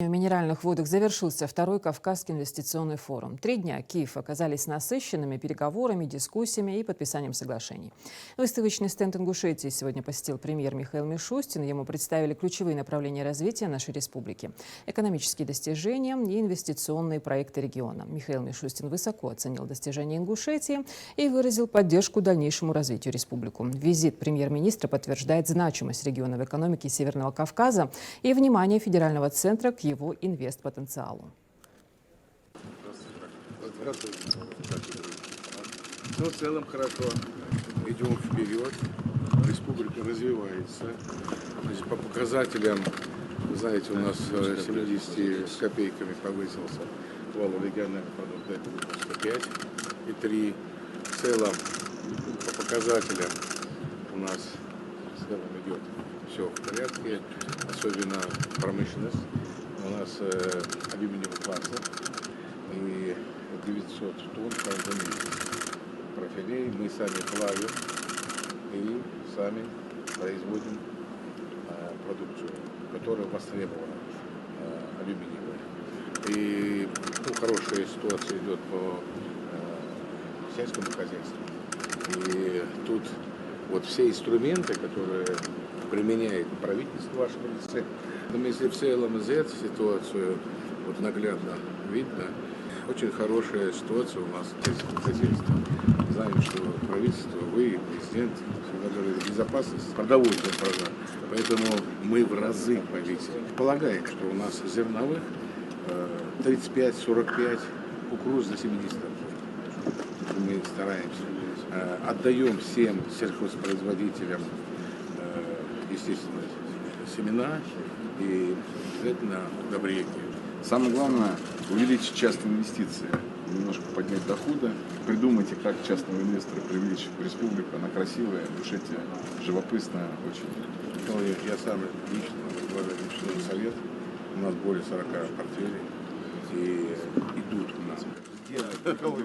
В минеральных водах завершился второй Кавказский инвестиционный форум. 3 дня Киев оказались насыщенными переговорами, дискуссиями и подписанием соглашений. Выставочный стенд Ингушетии сегодня посетил премьер Михаил Мишустин. Ему представили ключевые направления развития нашей республики, экономические достижения и инвестиционные проекты региона. Михаил Мишустин высоко оценил достижения Ингушетии и выразил поддержку дальнейшему развитию республики. Визит премьер-министра подтверждает значимость региона в экономике Северного Кавказа и внимание федерального центра к его инвестпотенциалу. Но в целом хорошо. Идем вперед. Республика развивается. Значит, по показателям, вы знаете, у нас 70 с копейками повысился валовый региональный продукт до 95,3. В целом, по показателям у нас в целом идет все в порядке, особенно промышленность. У нас алюминиевый класс и 900 тонн каждый месяц профилей. Мы сами плавим и сами производим продукцию, которая востребована, алюминиевая. И хорошая ситуация идет по сельскому хозяйству. И тут вот все инструменты, которые применяет правительство в вашем лице. Но если в целом взять ситуацию, вот наглядно видно, очень хорошая ситуация у нас в сельском хозяйстве. Знаем, что правительство, вы, президент, всегда говорит, безопасность продовольственная программа. Поэтому мы в разы повысили. Полагаем, что у нас зерновых 35-45, кукуруз до 70. Мы стараемся. Отдаем всем сельхозпроизводителям, естественно, семена и обязательно удобрения. Самое главное – увеличить частные инвестиции, немножко поднять доходы. Придумайте, как частного инвестора привлечь в республику. Она красивая, Ингушетия, живописная очень. Ну, я сам лично возглавляю инвестиционный совет. У нас более 40 портфелей. И идут у нас.